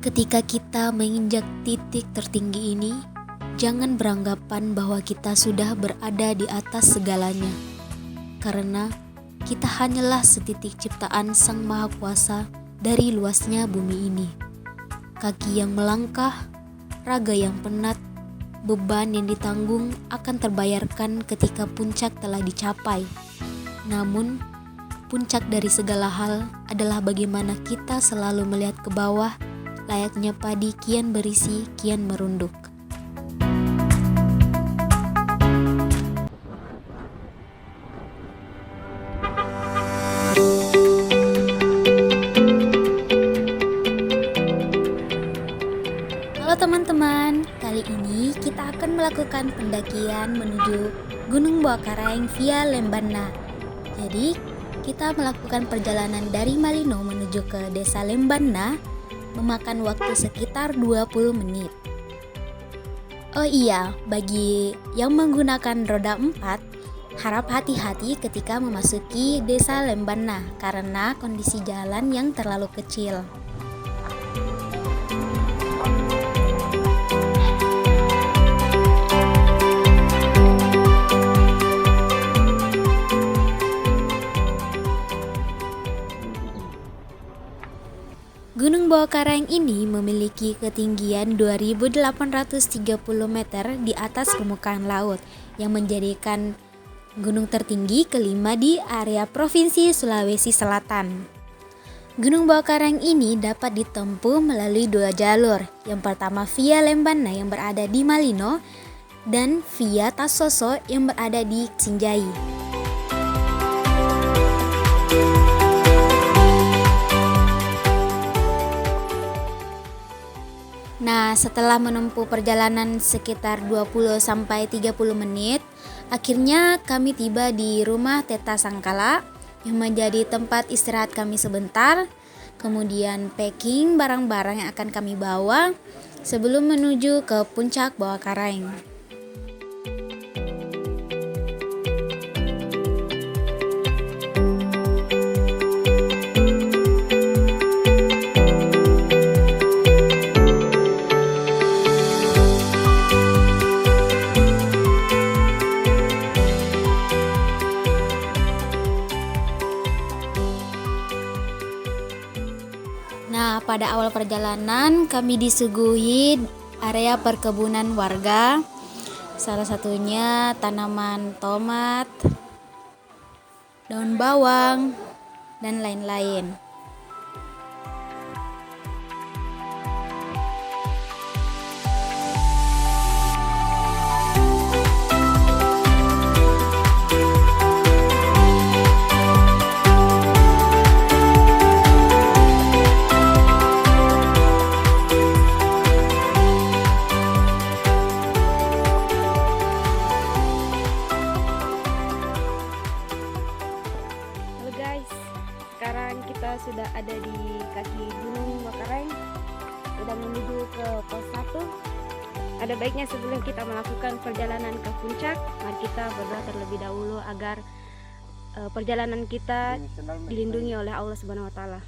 Ketika kita menginjak titik tertinggi ini, jangan beranggapan bahwa kita sudah berada di atas segalanya. Karena kita hanyalah setitik ciptaan Sang Maha Kuasa dari luasnya bumi ini. Kaki yang melangkah, raga yang penat, beban yang ditanggung akan terbayarkan ketika puncak telah dicapai. Namun, puncak dari segala hal adalah bagaimana kita selalu melihat ke bawah, layaknya padi kian berisi, kian merunduk. Halo teman-teman, kali ini kita akan melakukan pendakian menuju Gunung Buakarang via Lembana. Jadi, kita melakukan perjalanan dari Malino menuju ke desa Lembana, memakan waktu sekitar 20 menit. Oh iya, bagi yang menggunakan roda 4, harap hati-hati ketika memasuki desa Lembana karena kondisi jalan yang terlalu kecil. Gunung Buakarang ini memiliki ketinggian 2.830 meter di atas permukaan laut yang menjadikan gunung tertinggi kelima di area Provinsi Sulawesi Selatan. Gunung Buakarang ini dapat ditempuh melalui dua jalur. Yang pertama via Lembana yang berada di Malino dan via Tasoso yang berada di Sinjai. Nah, setelah menempuh perjalanan sekitar 20-30 menit, akhirnya kami tiba di rumah Teta Sangkala yang menjadi tempat istirahat kami sebentar, kemudian packing barang-barang yang akan kami bawa sebelum menuju ke puncak Buakarang. Nah, pada awal perjalanan kami disuguhi area perkebunan warga, salah satunya tanaman tomat, daun bawang, dan lain-lain. Sekarang kita sudah ada di kaki Gunung Buakarang, sudah menuju ke pos 1. Ada baiknya sebelum kita melakukan perjalanan ke puncak, mari kita berdoa terlebih dahulu agar perjalanan kita dilindungi oleh Allah Subhanahu wa taala.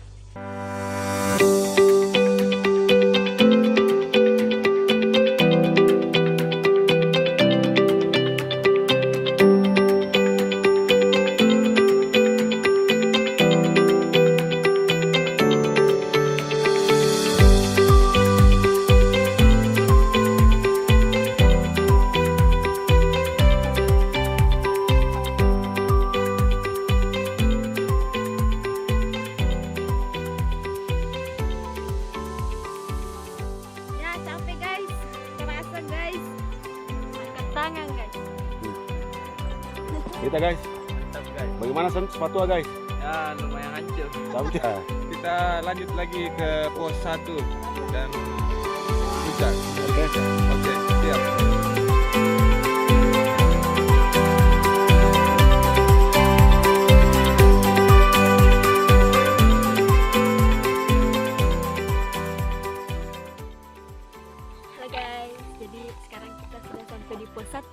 Kita guys, bagaimana sepatu guys? Ya lumayan hancur. Sampai Kita lanjut lagi ke pos 1 dan puncak. Oke. Oke, siap. Halo guys, jadi sekarang kita sudah sampai di pos 1.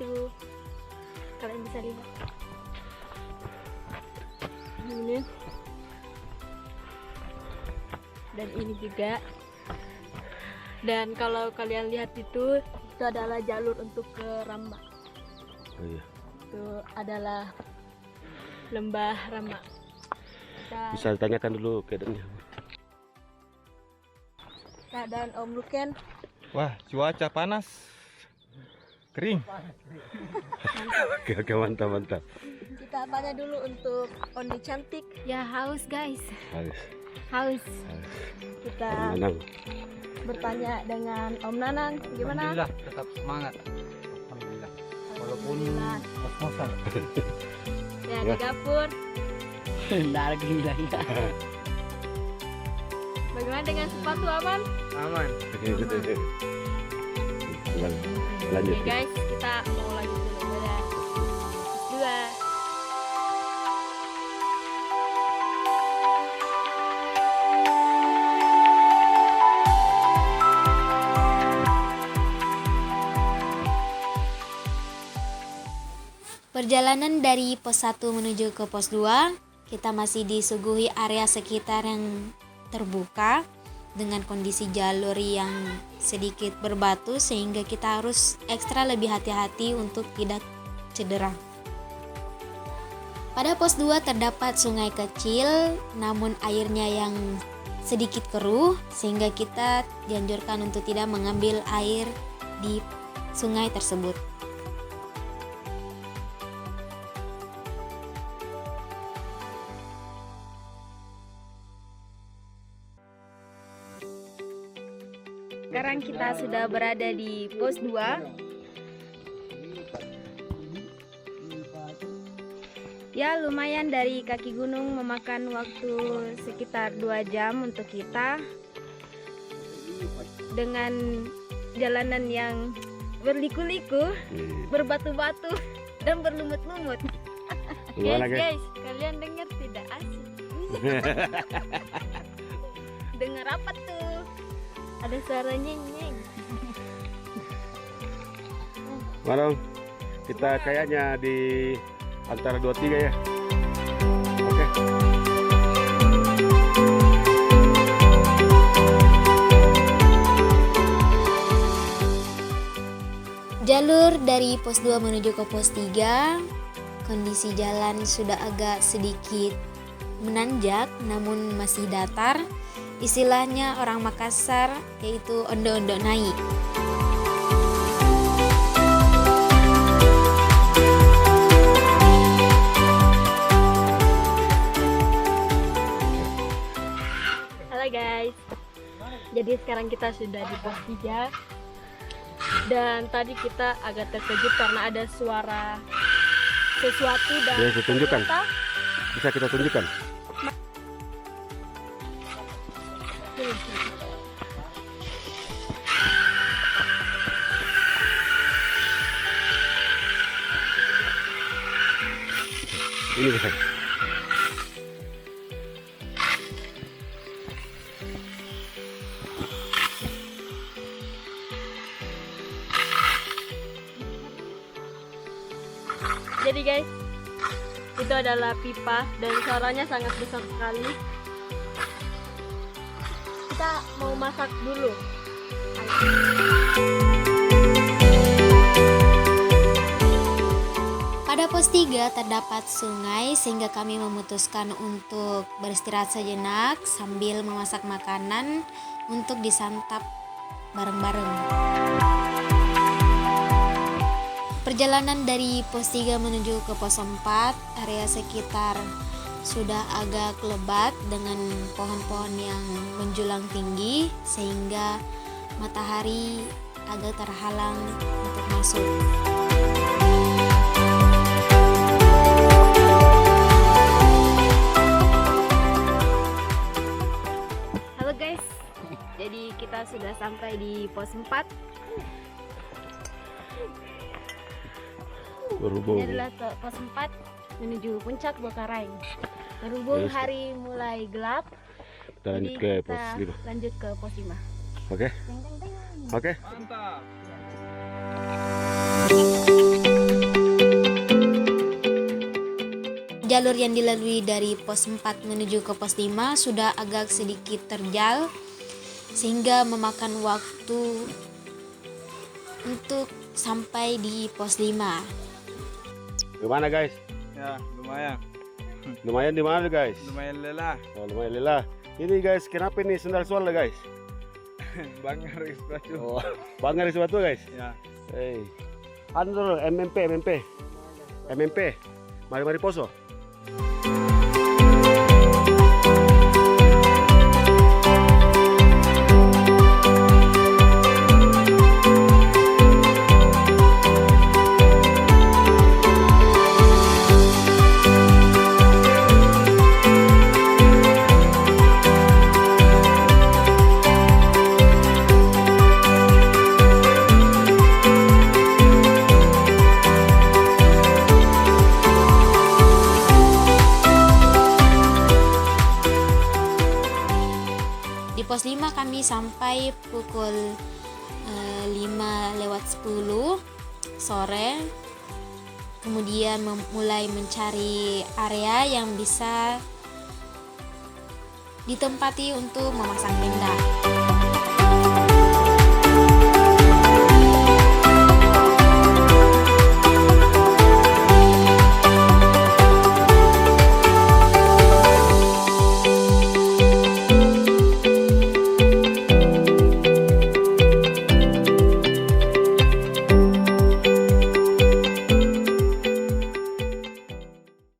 Kalian bisa lihat ini, dan ini juga Dan kalau kalian lihat itu adalah jalur untuk ke Rambak. Oh iya. Itu adalah lembah Rambak. Bisa ditanyakan dulu keadaannya. Keadaan Om Luken Wah, cuaca panas. Kering. Oke, mantap. kita tanya dulu untuk Ondi Cantik. Ya haus guys, Harus. haus. Kita Menang. bertanya dengan Om Nanang, gimana? Alhamdulillah tetap semangat. Alhamdulillah. Walaupun Alhamdulillah. kos-kosan. Ya di dapur. Nggak ada gila. Bagaimana dengan sepatu, aman? Aman. Lanjut. Oke guys, kita mau lanjut dulu. Dadah. Dua. Perjalanan dari pos 1 menuju ke pos 2, kita masih disuguhi area sekitar yang terbuka dengan kondisi jalur yang sedikit berbatu sehingga kita harus ekstra lebih hati-hati untuk tidak cedera. Pada pos 2 terdapat sungai kecil namun airnya yang sedikit keruh sehingga kita dianjurkan untuk tidak mengambil air di sungai tersebut. Sekarang kita sudah berada di pos 2. Ya lumayan, dari kaki gunung memakan waktu sekitar 2 jam untuk kita dengan jalanan yang berliku-liku, berbatu-batu dan berlumut-lumut. Gimana, guys? Guys, kalian dengar tidak asik? Dengar apa tuh? Ada suara nyeng-nyeng. Marong, kita kayaknya di antara 2-3 ya. Oke. Jalur dari pos 2 menuju ke pos 3, kondisi jalan sudah agak sedikit menanjak namun masih datar. Istilahnya orang Makassar yaitu ondo-ondo naik. Halo guys. Jadi sekarang kita sudah di pos 3. Dan tadi kita agak terkejut karena ada suara sesuatu dan Bisa ditunjukkan? ternyata Bisa kita tunjukkan. Ini bisa. Jadi guys, itu adalah pipa dan suaranya sangat besar sekali. Kita mau masak dulu. Pada pos 3 terdapat sungai sehingga kami memutuskan untuk beristirahat sejenak sambil memasak makanan untuk disantap bareng-bareng. Perjalanan dari pos 3 menuju ke pos 4, area sekitar sudah agak lebat dengan pohon-pohon yang menjulang tinggi sehingga matahari agak terhalang untuk masuk. Halo guys, jadi kita sudah sampai di pos 4. Berhubung. Ini adalah pos 4 menuju puncak Bokareng. Berhubung Yes. hari mulai gelap, Kita lanjut jadi ke kita pos 5. lanjut ke pos 5. Oke. Deng, deng, deng. Oke. Mantap. Jalur yang dilalui dari pos 4 menuju ke pos 5 sudah agak sedikit terjal sehingga memakan waktu untuk sampai di pos 5. Gimana guys? Ya, lumayan. Lumayan di mana guys? Lumayan lelah. Oh, lumayan lelah. Ini guys, kenapa ini sendal soalnya guys? Bangar sepatu. Oh, bangga di sepatu guys. Ya. Hey. Anu dulu, MMP. Mari poso. Di pos 5 kami sampai pukul 5:10 sore. Kemudian mulai mencari area yang bisa ditempati untuk memasang tenda.